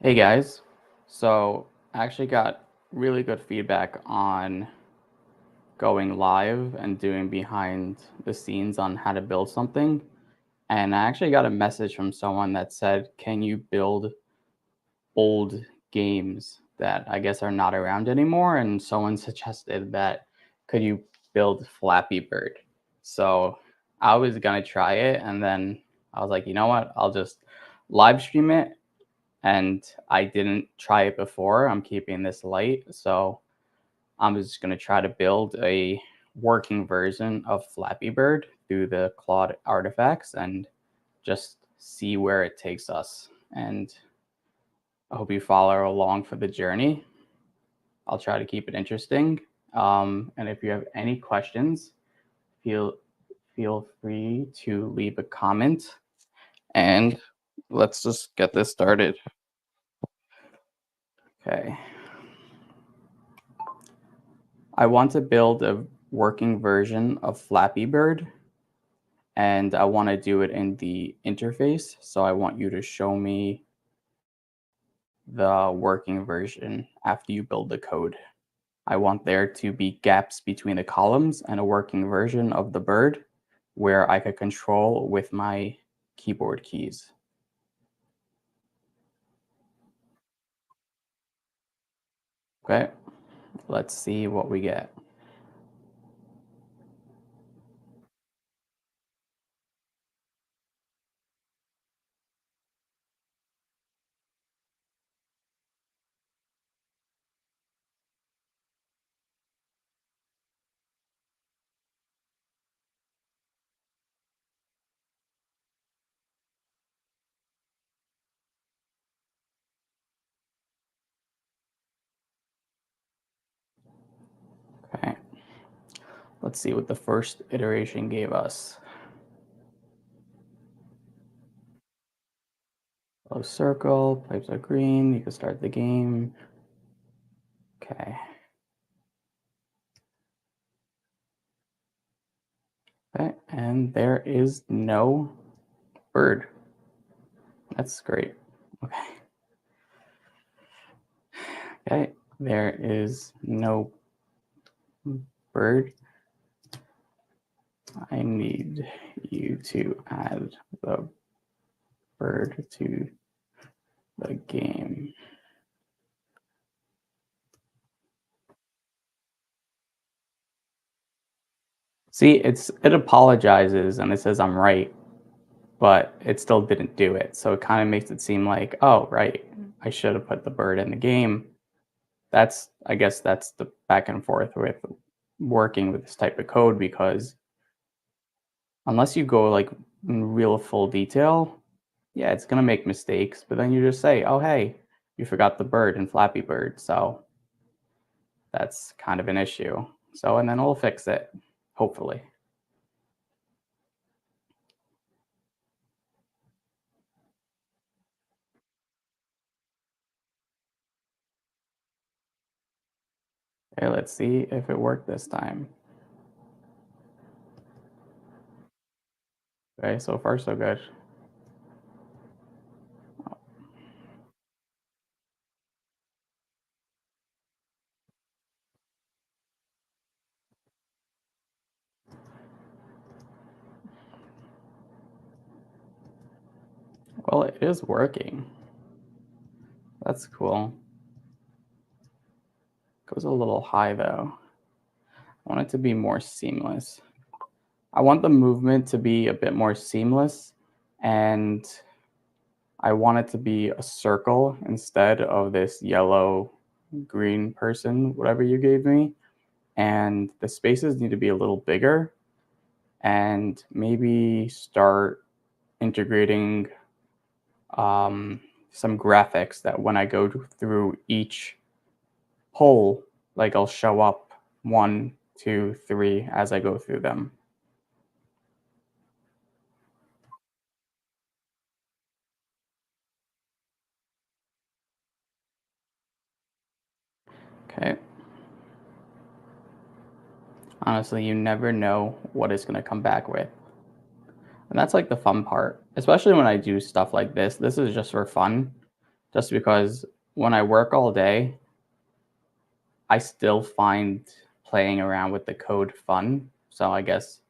Hey guys, so I actually got really good feedback on going live and doing behind the scenes on how to build something. And I actually got a message from someone that said, can you build old games that I guess are not around anymore? And someone suggested that could you build Flappy Bird? So I was gonna try it and then I was like, you know what? I'll just live stream it and I didn't try it before. I'm keeping this light, so I'm just gonna try to build a working version of Flappy Bird through the Claude artifacts and just see where it takes us. And I hope you follow along for the journey. I'll try to keep it interesting. And if you have any questions, feel feel free to leave a comment and let's just get this started. Okay. I want to build a working version of Flappy Bird and I want to do it in the interface. So I want you to show me the working version after you build the code. I want there to be gaps between the columns and a working version of the bird where I could control with my keyboard keys. Okay, let's see what we get. Okay, let's see what the first iteration gave us. Low circle, pipes are green, you can start the game. Okay. Okay, and there is no bird. That's great. Okay. Okay, there is no bird. I need you to add the bird to the game. See, it apologizes and it says I'm right, but it still didn't do it. So it kind of makes it seem like, oh, right, I should have put the bird in the game. That's I guess that's the back and forth with working with this type of code because unless you go like in real full detail, yeah, it's gonna make mistakes, but then you just say, "Oh, hey, you forgot the bird in Flappy Bird." So that's kind of an issue. So and then we'll fix it, hopefully. Okay, let's see if it worked this time. Okay, so far so good. Well, it is working. That's cool. Goes a little high though. I want it to be more seamless. I want the movement to be a bit more seamless and I want it to be a circle instead of this yellow green person, whatever you gave me. And the spaces need to be a little bigger and maybe start integrating some graphics that when I go through each hole, like I'll show up 1, 2, 3 as I go through them. Okay. Honestly, you never know what it's going to come back with. And that's like the fun part, especially when I do stuff like this. This is just for fun just because when I work all day, I still find playing around with the code fun. So I guess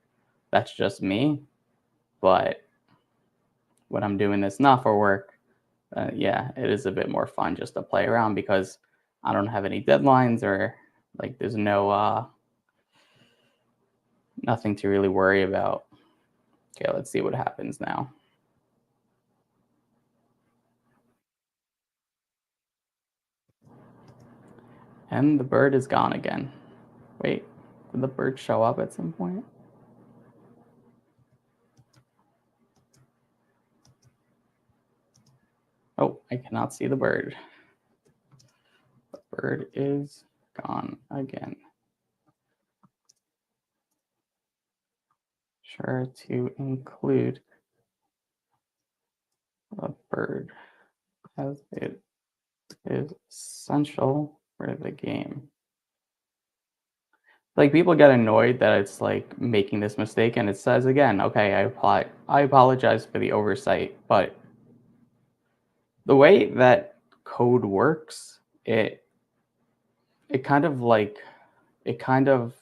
that's just me. But when I'm doing this not for work, yeah, it is a bit more fun just to play around because I don't have any deadlines or like there's no nothing to really worry about. Okay, let's see what happens now. And the bird is gone again. Wait, did the bird show up at some point? Oh, I cannot see the bird. The bird is gone again. Sure to include a bird as it is essential for the game. Like people get annoyed that it's like making this mistake and it says again, okay, I apologize for the oversight, but the way that code works, it kind of like it kind of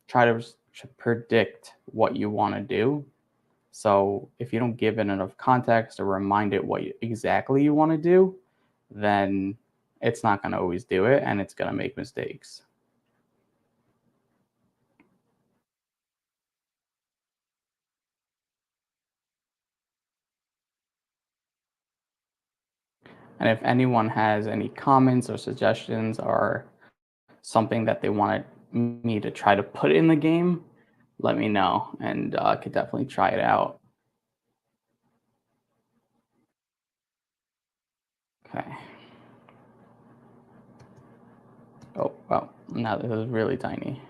try to predict what you want to do. So if you don't give it enough context or remind it exactly you want to do, then it's not going to always do it and it's going to make mistakes. And if anyone has any comments or suggestions or something that they wanted me to try to put in the game, let me know and I could definitely try it out. Okay. Oh, well, now this is really tiny.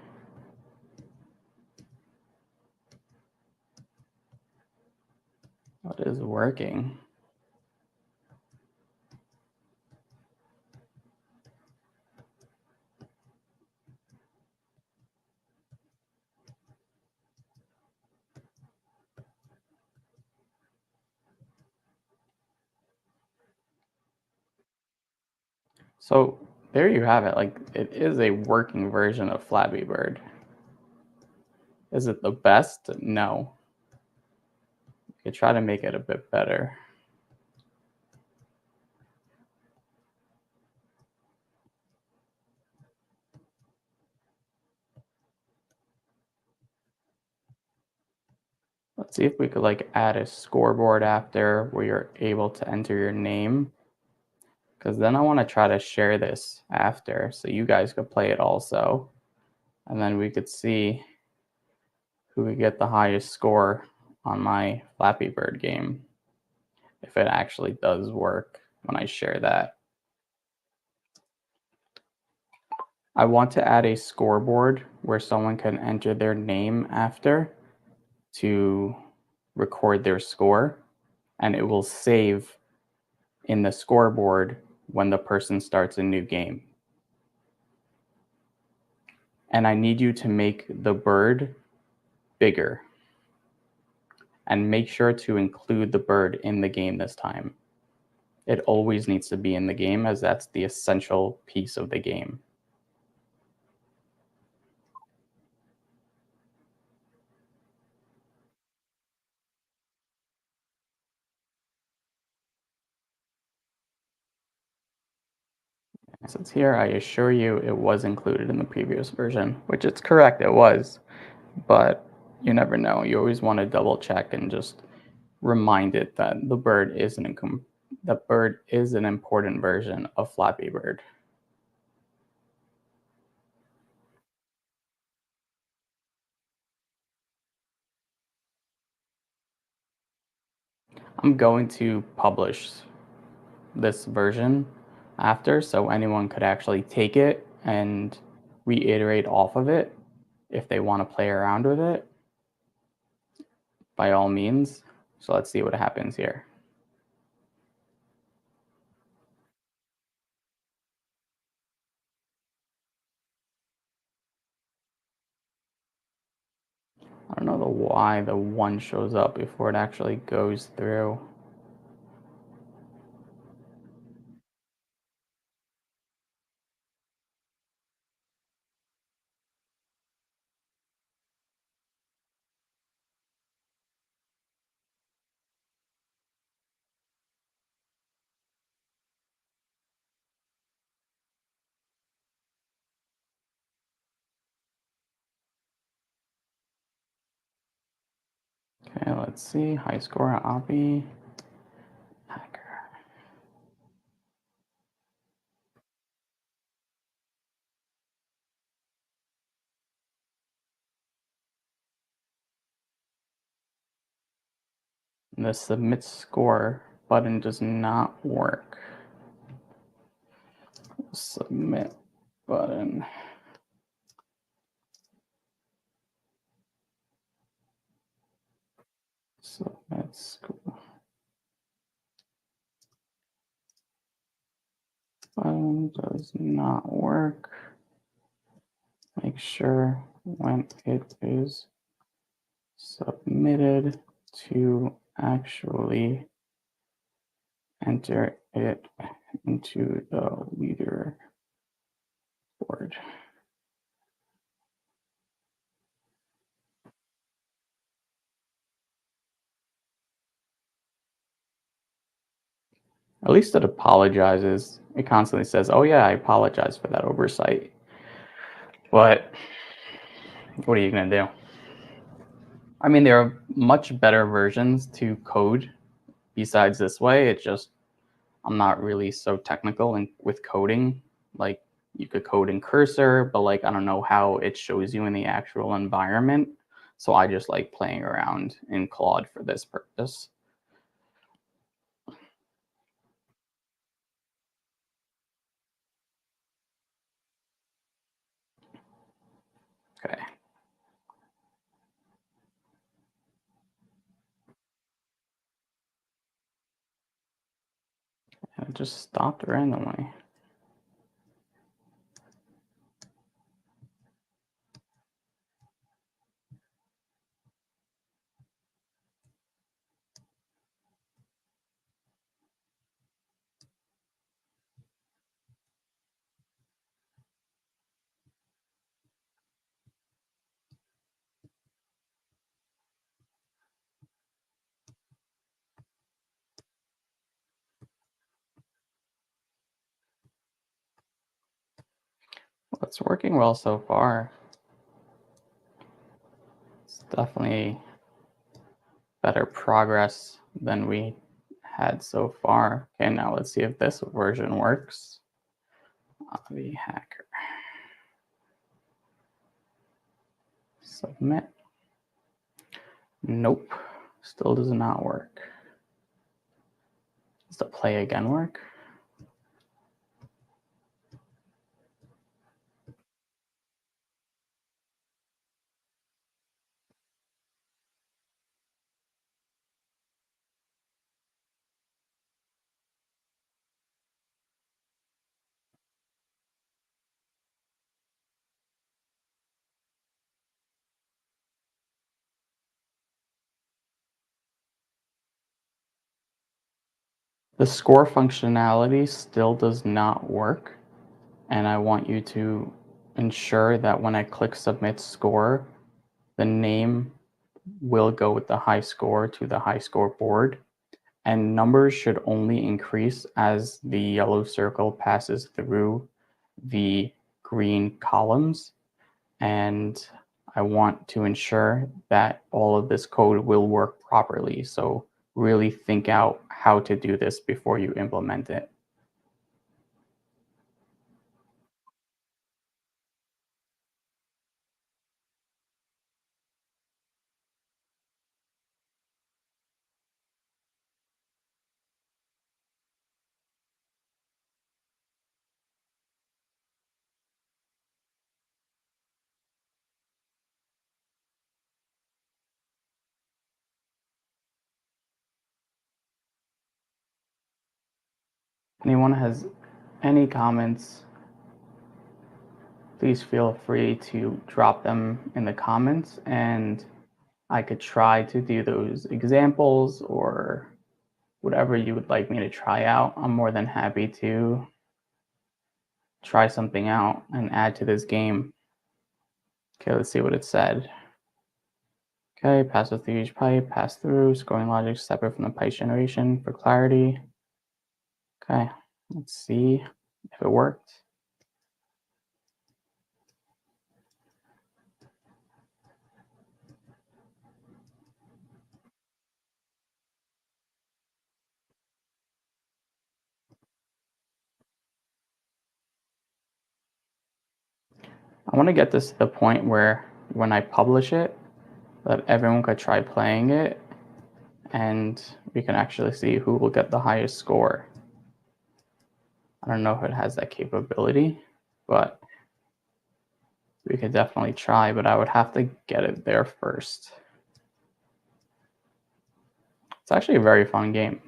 What is working? So there you have it. Like it is a working version of Flappy Bird. Is it the best? No. You could try to make it a bit better. Let's see if we could like add a scoreboard after where you're able to enter your name. Because then I want to try to share this after so you guys could play it also. And then we could see who would get the highest score on my Flappy Bird game if it actually does work when I share that. I want to add a scoreboard where someone can enter their name after to record their score, and it will save in the scoreboard when the person starts a new game. And I need you to make the bird bigger and make sure to include the bird in the game this time. It always needs to be in the game as that's the essential piece of the game. Since here, I assure you it was included in the previous version, which it's correct, it was, but you never know. You always want to double check and just remind it that the bird is an important version of Flappy Bird. I'm going to publish this version after so anyone could actually take it and reiterate off of it if they want to play around with it by all means. So let's see what happens here. I don't know why the one shows up before it actually goes through. Let's see. High score, Obby, hacker. The submit score button does not work. Submit button. Submit score button does not work. Make sure when it is submitted to actually enter it into the leader board. At least it apologizes. It constantly says, "Oh yeah, I apologize for that oversight." But what are you gonna do? I mean, there are much better versions to code besides this way. It's just I'm not really so technical in, with coding. Like you could code in cursor, but like I don't know how it shows you in the actual environment. So I just like playing around in Claude for this purpose. Okay. And it just stopped randomly. Well, it's working well so far. It's definitely better progress than we had so far. Okay, now let's see if this version works. The hacker. Submit. Nope. Still does not work. Does the play again work? The score functionality still does not work, and I want you to ensure that when I click submit score, the name will go with the high score to the high score board, and numbers should only increase as the yellow circle passes through the green columns. And I want to ensure that all of this code will work properly. So really think out how to do this before you implement it. Anyone has any comments, please feel free to drop them in the comments and I could try to do those examples or whatever you would like me to try out. I'm more than happy to try something out and add to this game. Okay, let's see what it said. Okay, pass through each pipe, pass through, scoring logic separate from the pipe generation for clarity. Okay, let's see if it worked. I want to get this to the point where when I publish it, that everyone could try playing it and we can actually see who will get the highest score. I don't know if it has that capability, but we could definitely try, but I would have to get it there first. It's actually a very fun game.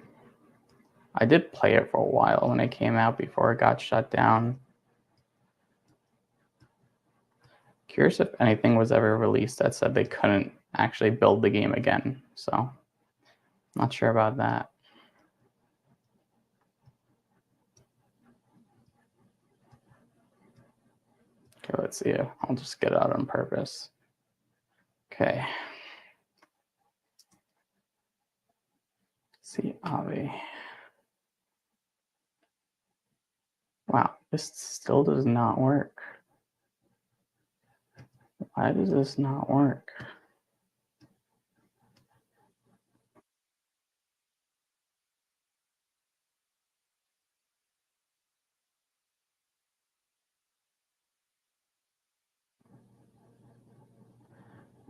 I did play it for a while when it came out before it got shut down. Curious if anything was ever released that said they couldn't actually build the game again. So, not sure about that. Okay, let's see. I'll just get it out on purpose. Okay. Let's see, Avi. Wow, this still does not work. Why does this not work?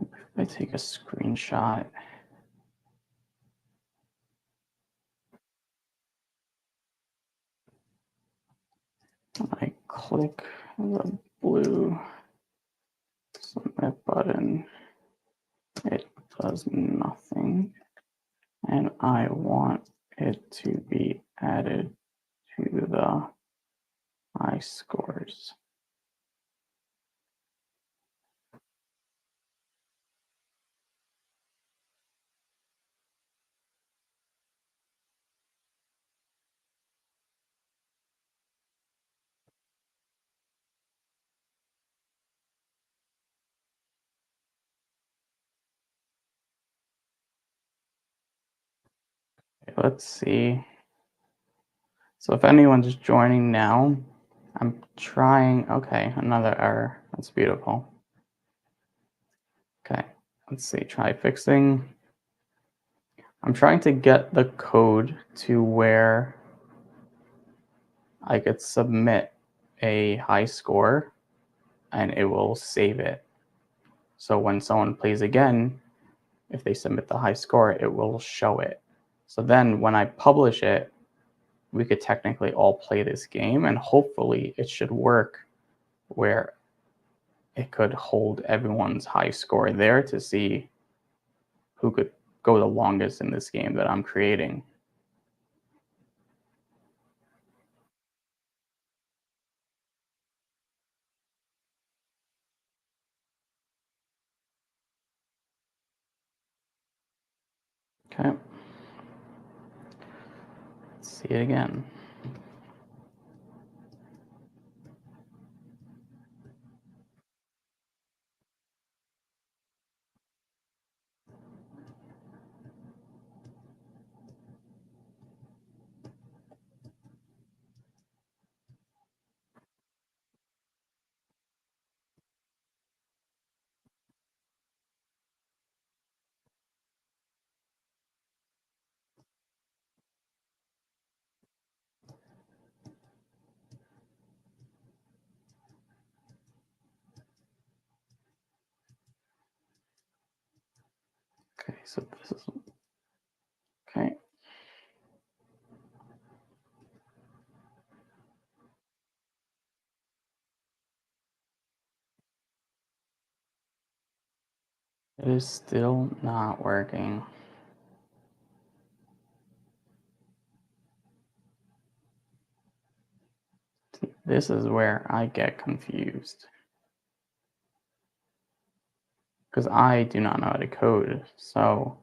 If I take a screenshot. I click the blue submit button. It does nothing. And I want it to be added to the high scores. Let's see. So if anyone's joining now, I'm trying. Okay, another error. That's beautiful. Okay, let's see. Try fixing. I'm trying to get the code to where I could submit a high score and it will save it. So when someone plays again, if they submit the high score, it will show it. So then when I publish it, we could technically all play this game and hopefully it should work where it could hold everyone's high score there to see who could go the longest in this game that I'm creating. Okay. Let's see it again. Okay, so this is okay. It is still not working. This is where I get confused because I do not know how to code. So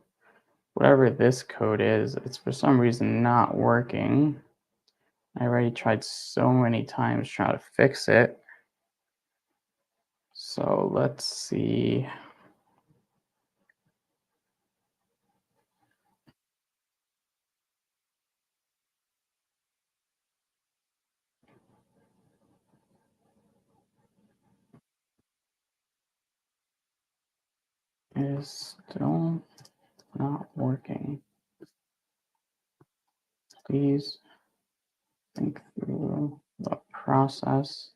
whatever this code is, it's for some reason not working. I already tried so many times trying to fix it. So let's see. It is still not working. Please think through the process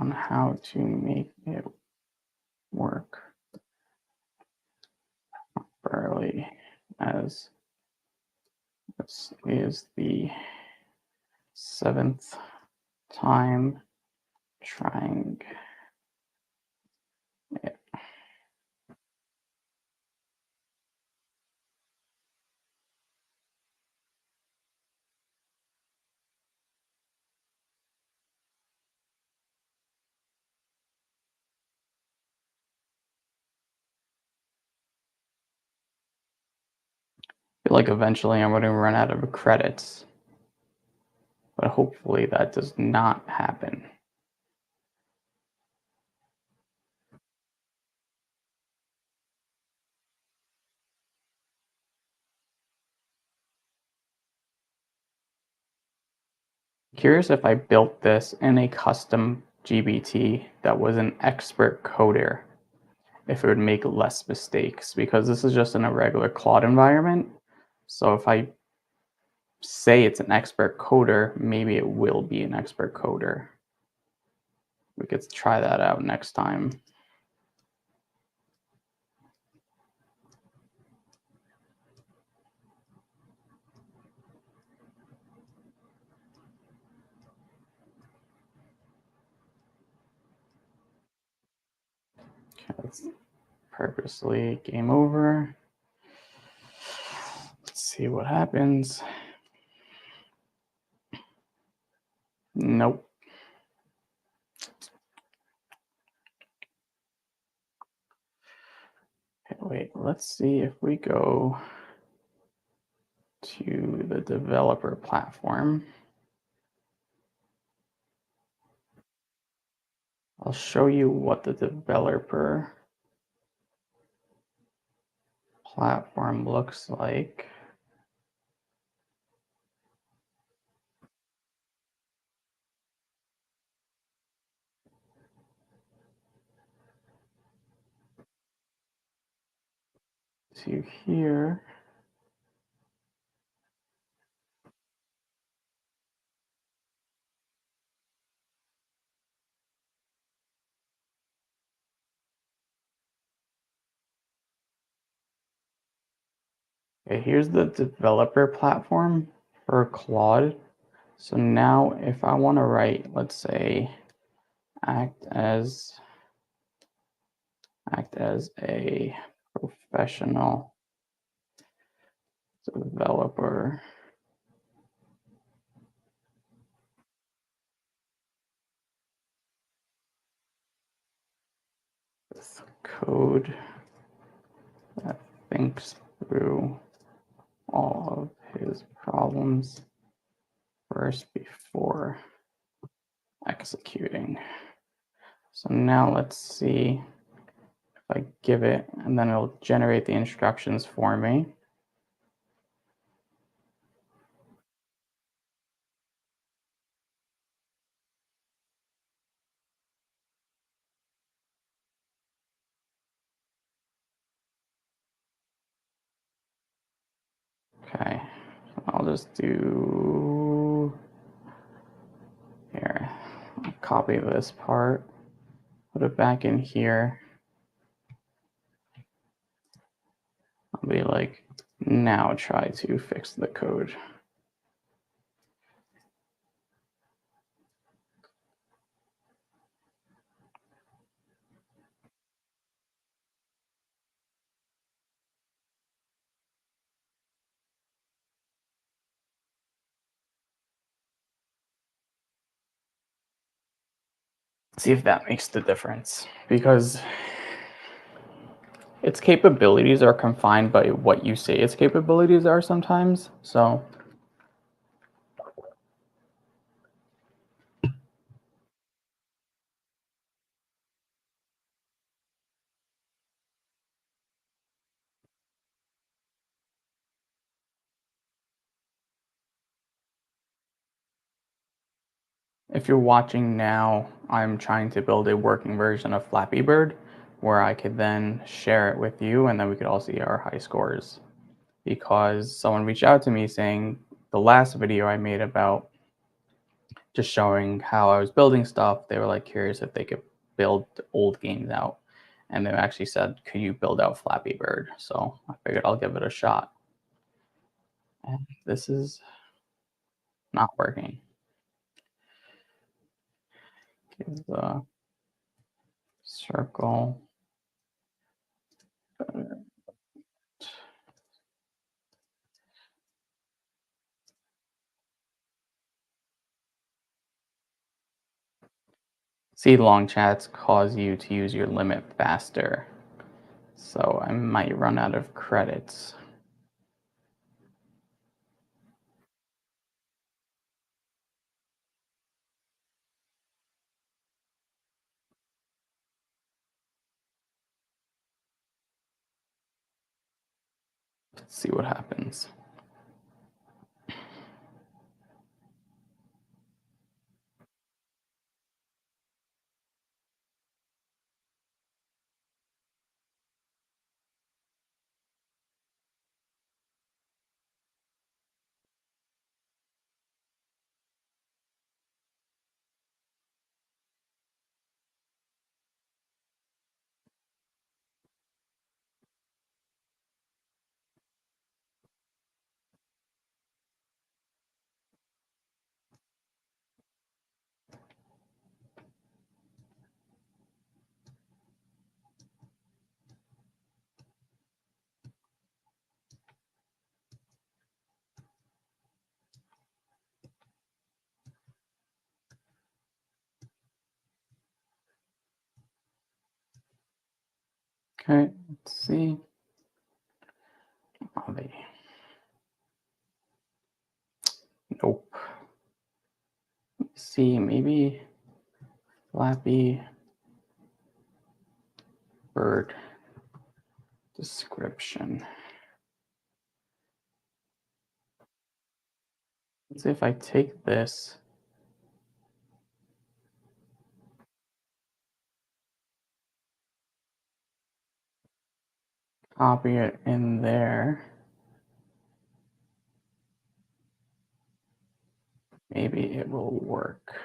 on how to make it work properly, as this is the 7th time trying it. I feel like eventually I'm going to run out of credits, but hopefully that does not happen. Curious if I built this in a custom GBT that was an expert coder, if it would make less mistakes, because this is just in a regular Claude environment. So if I say it's an expert coder, maybe it will be an expert coder. We could try that out next time. Okay, let's purposely game over. Let's see what happens. Nope. Okay, wait, let's see if we go to the developer platform. I'll show you what the developer platform looks like. To here. Okay, here's the developer platform for Claude. So now if I want to write, let's say, act as a professional developer. With code that thinks through all of his problems first before executing. So now let's see if I give it, and then it'll generate the instructions for me. Okay, I'll just do here. I'll copy this part, put it back in here. I'll be like, now try to fix the code. See if that makes the difference, because its capabilities are confined by what you say its capabilities are sometimes. So if you're watching now, I'm trying to build a working version of Flappy Bird where I could then share it with you, and then we could all see our high scores. Because someone reached out to me saying the last video I made about just showing how I was building stuff. They were like curious if they could build old games out. And they actually said, "Could you build out Flappy Bird?" So I figured I'll give it a shot. And this is not working. Give the circle. See, long chats cause you to use your limit faster. So I might run out of credits. Let's see what happens. Okay, let's see. Oh, nope. Let's see, maybe Flappy Bird description. Let's see if I take this, copy it in there. Maybe it will work.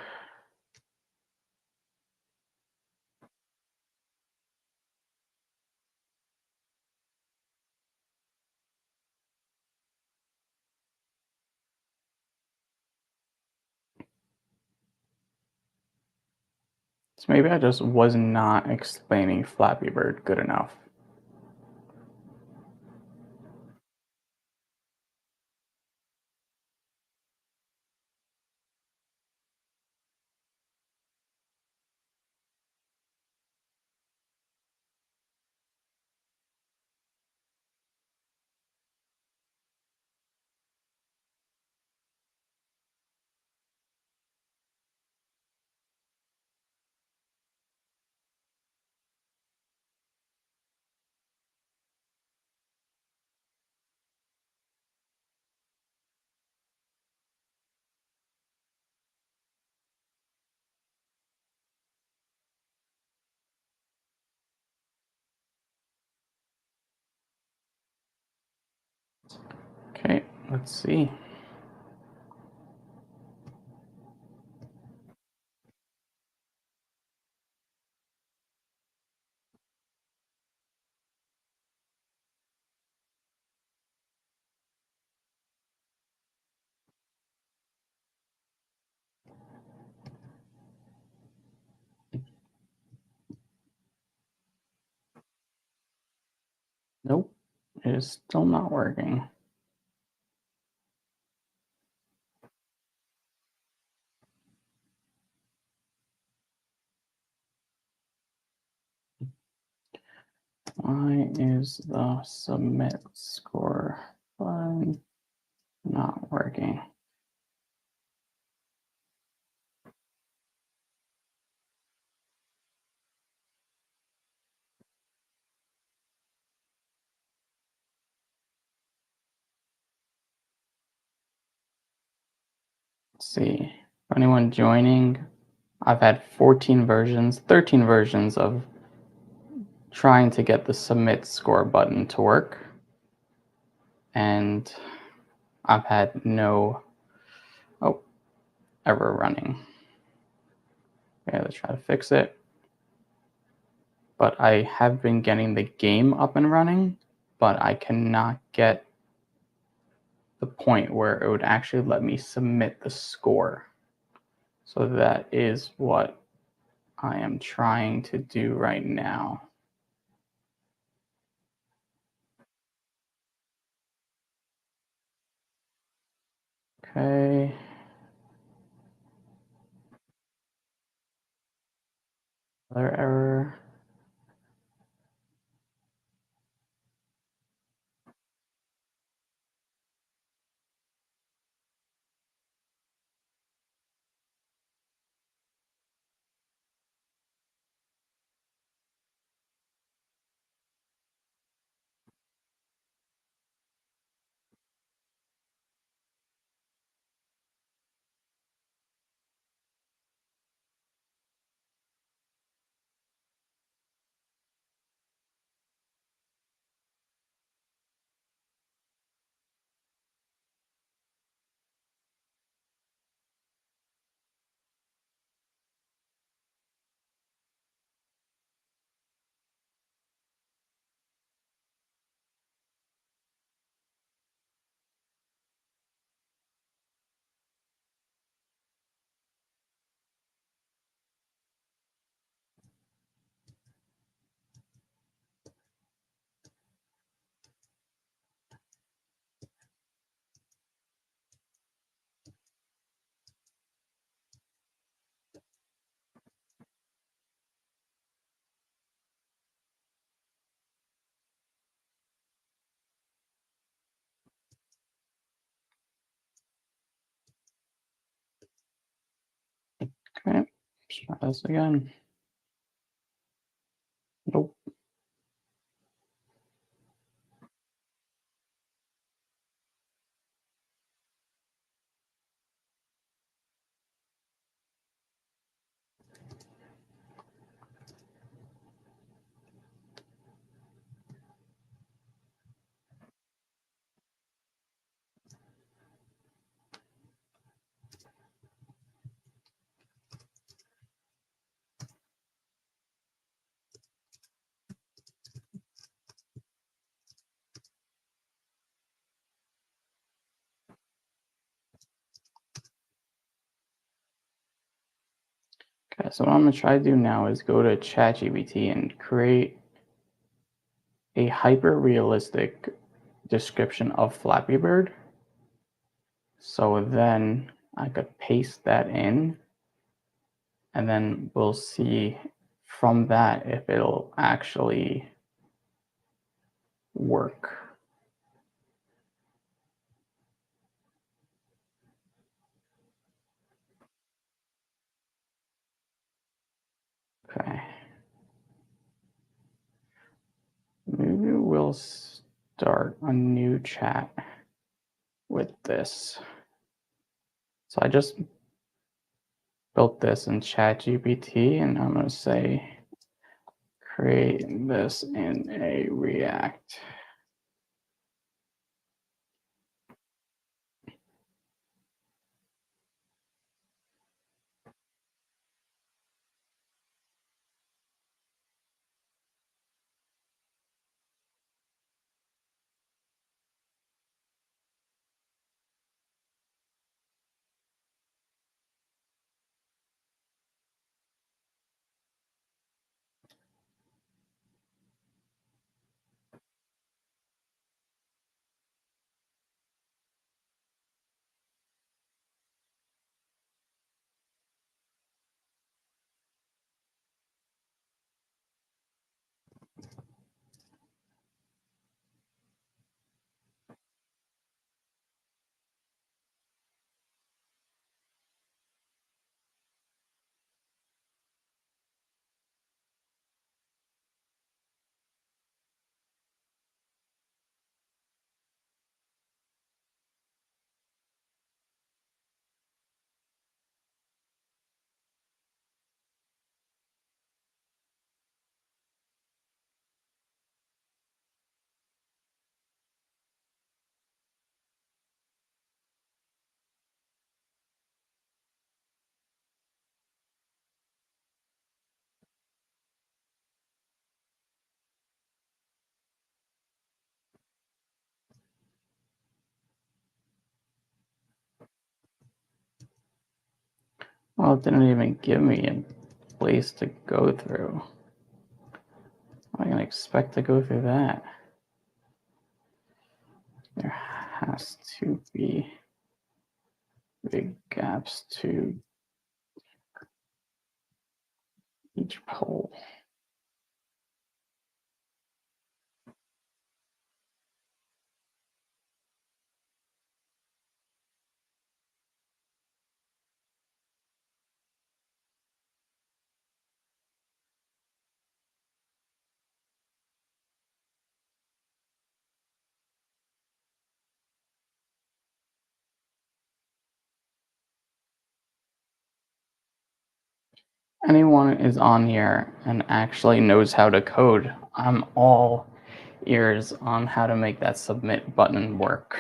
So maybe I just was not explaining Flappy Bird good enough. Okay, let's see. Nope, it is still not working. Why is the submit score button not working? Let's see. For anyone joining, I've had 14 versions, 13 versions of trying to get the submit score button to work. And I've had no, oh, ever running. Okay, let's try to fix it. But I have been getting the game up and running, but I cannot get the point where it would actually let me submit the score. So that is what I am trying to do right now. Okay. Another error. Okay. Let's try this again. Nope. Okay, so what I'm gonna try to do now is go to ChatGPT and create a hyper realistic description of Flappy Bird. So then I could paste that in and then we'll see from that if it'll actually work. Okay. Maybe we'll start a new chat with this. So I just built this in ChatGPT and I'm going to say create this in a React. Oh, it didn't even give me a place to go through. How am I gonna expect to go through that? There has to be big gaps to each pole. Anyone is on here and actually knows how to code, I'm all ears on how to make that submit button work.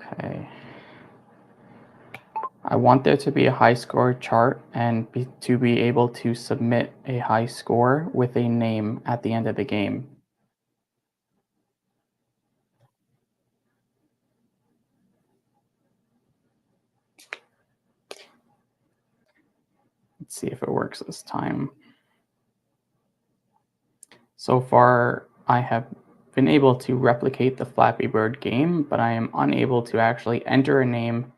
Okay. I want there to be a high score chart and to be able to submit a high score with a name at the end of the game. Let's see if it works this time. So far, I have been able to replicate the Flappy Bird game, but I am unable to actually enter a name,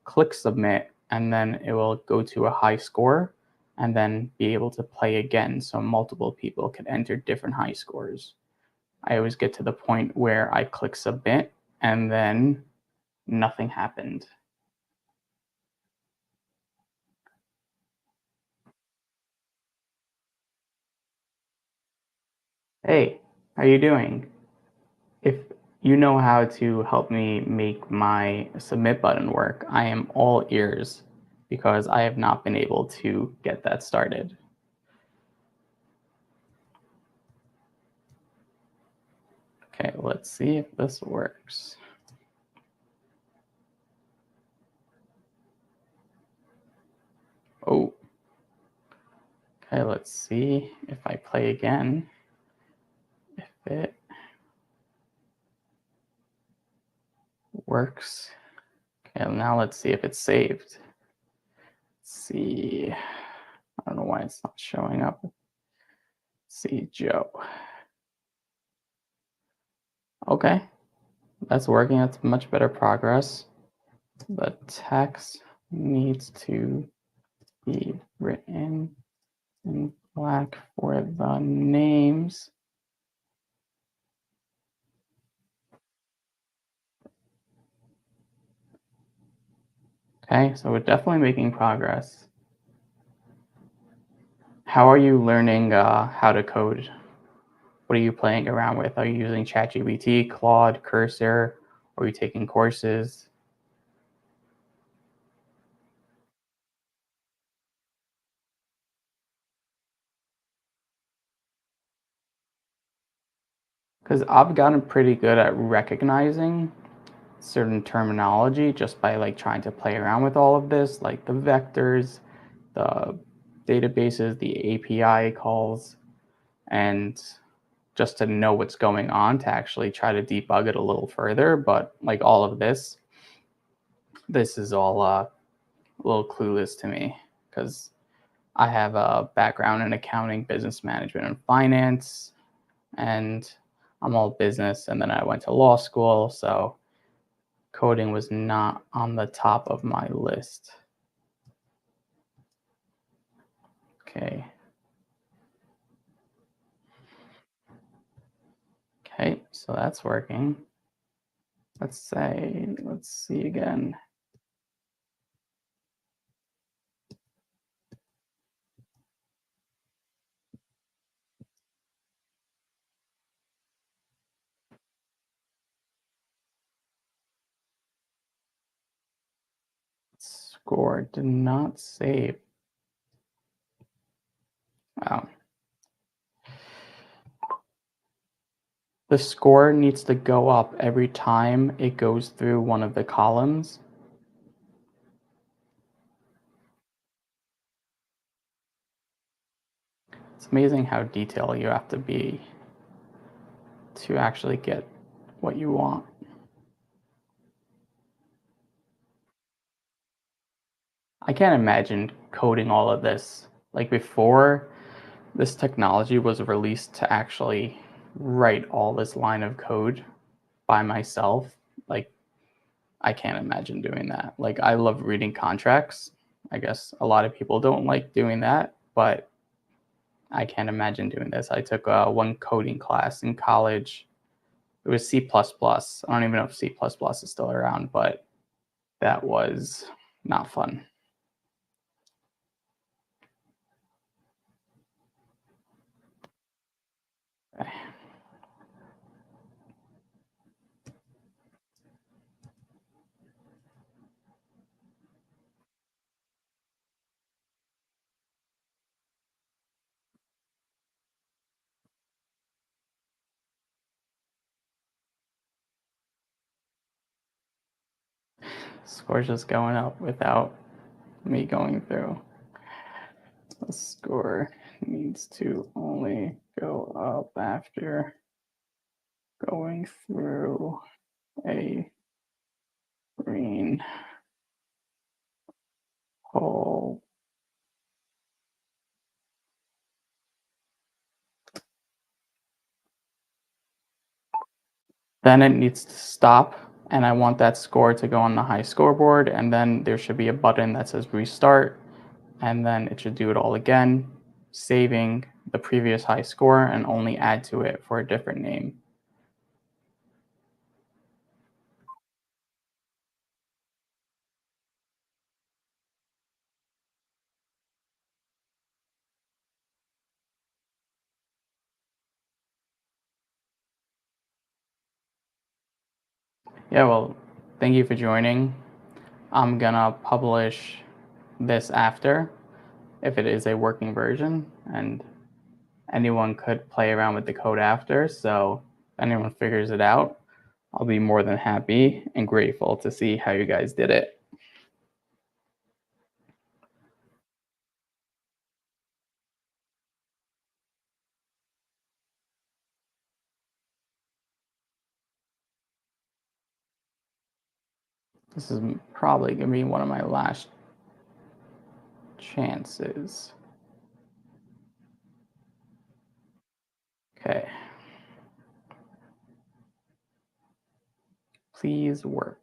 click submit, and then it will go to a high score and then be able to play again so multiple people can enter different high scores. I always get to the point where I click submit and then nothing happened. Hey, how you doing? If you know how to help me make my submit button work, I am all ears because I have not been able to get that started. Okay, let's see if this works. Oh, okay, let's see if I play again, if it works. Okay, now let's see if it's saved. Let's see. I don't know why it's not showing up. Let's see, Joe. Okay, that's working. That's much better progress. The text needs to be written in black for the names. Okay, so we're definitely making progress. How are you learning how to code? What are you playing around with? Are you using ChatGPT, Claude, Cursor? Or are you taking courses? Because I've gotten pretty good at recognizing certain terminology just by like trying to play around with all of this, like the vectors, the databases, the API calls, and just to know what's going on to actually try to debug it a little further. But like all of this is all a little clueless to me because I have a background in accounting, business management, and finance, and I'm all business. And then I went to law school, so coding was not on the top of my list. Okay. Okay, so that's working. Let's see again. Score did not save. Wow. The score needs to go up every time it goes through one of the columns. It's amazing how detailed you have to be to actually get what you want. I can't imagine coding all of this. Like before this technology was released to actually write all this line of code by myself, like I can't imagine doing that. Like I love reading contracts. I guess a lot of people don't like doing that, but I can't imagine doing this. I took one coding class in college. It was C++. Plus plus. I don't even know if C++ plus plus is still around, but that was not fun. Score's just going up without me going through. The score needs to only go up after going through a green hole. Then it needs to stop, and I want that score to go on the high scoreboard, and then there should be a button that says restart, and then it should do it all again, saving the previous high score and only add to it for a different name. Yeah, well, thank you for joining. I'm gonna publish this after, if it is a working version, and anyone could play around with the code after. So if anyone figures it out, I'll be more than happy and grateful to see how you guys did it. This is probably gonna be one of my last chances. Okay, please work.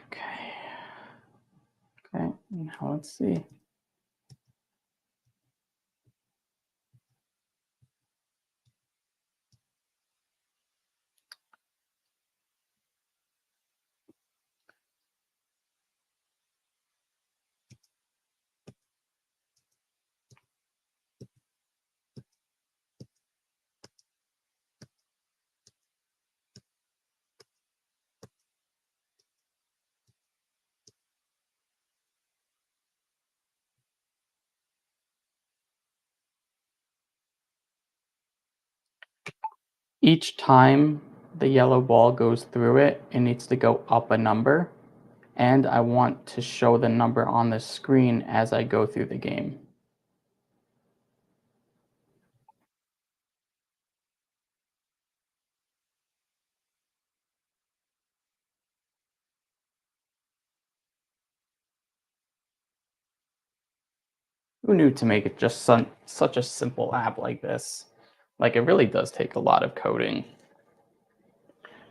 Okay, okay, now let's see. Each time the yellow ball goes through it, it needs to go up a number, and I want to show the number on the screen as I go through the game. Who knew to make it just such a simple app like this? Like, it really does take a lot of coding.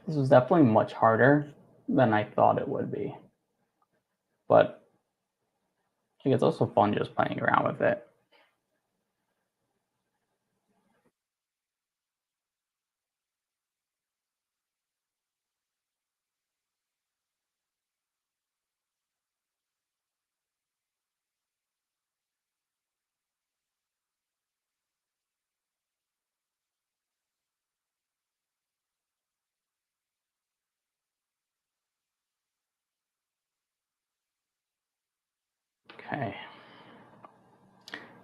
This was definitely much harder than I thought it would be. But I think it's also fun just playing around with it. Okay,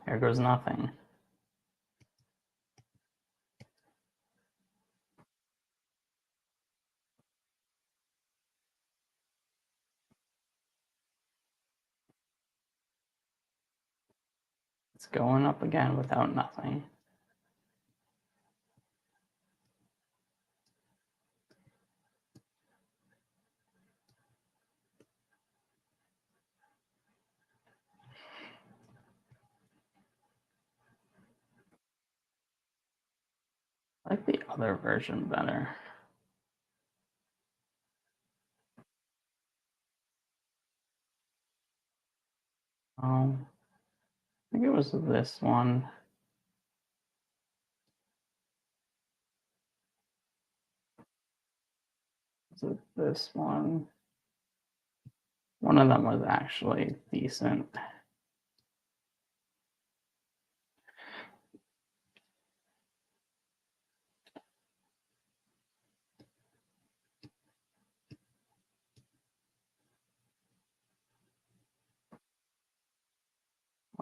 there goes nothing. It's going up again without nothing. I like the other version better. I think it was this one. Was it this one? One of them was actually decent.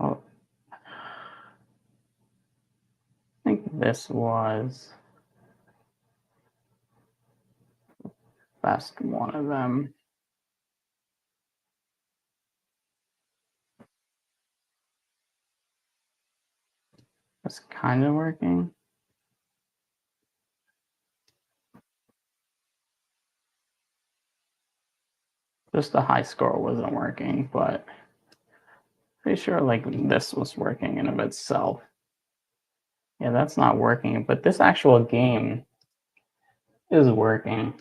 Oh, I think this was best one of them. It's kind of working. Just the high score wasn't working, but pretty sure like this was working in of itself. Yeah, that's not working, but this actual game is working.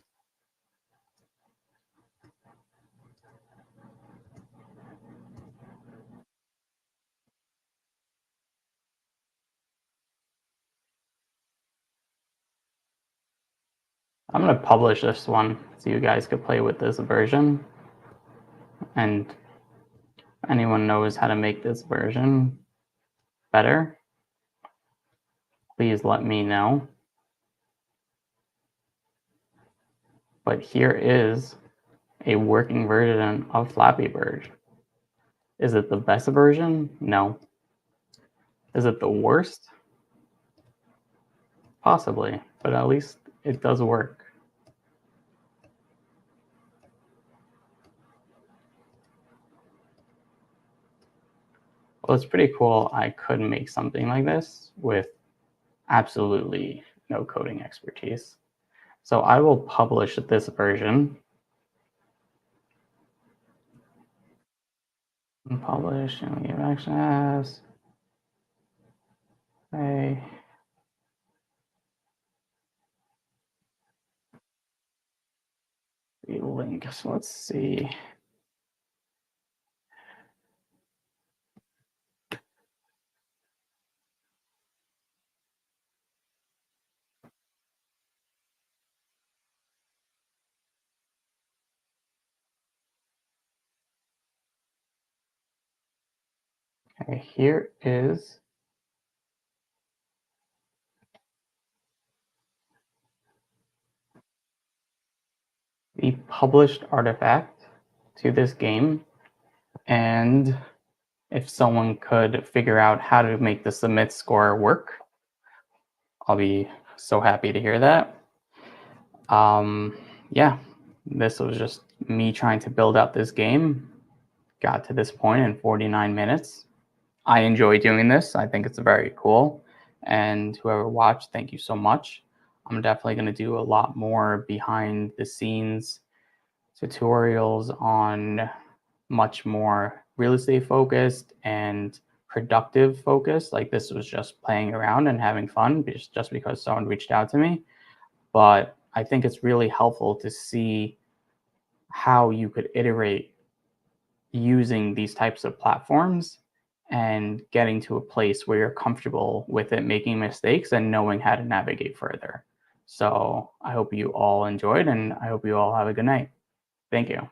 I'm gonna publish this one so you guys could play with this version. And if anyone knows how to make this version better, please let me know. But here is a working version of Flappy Bird. Is it the best version? No. Is it the worst? Possibly, but at least it does work. Well, it's pretty cool. I could make something like this with absolutely no coding expertise. So I will publish this version. Publish and give access. Okay. The link. So let's see. Okay, here is the published artifact to this game. And if someone could figure out how to make the submit score work, I'll be so happy to hear that. Yeah, this was just me trying to build out this game. Got to this point in 49 minutes. I enjoy doing this. I think it's very cool. And whoever watched, thank you so much. I'm definitely going to do a lot more behind the scenes tutorials on much more real estate focused and productive focused. Like this was just playing around and having fun just because someone reached out to me. But I think it's really helpful to see how you could iterate using these types of platforms and getting to a place where you're comfortable with it making mistakes and knowing how to navigate further. So I hope you all enjoyed and I hope you all have a good night. Thank you.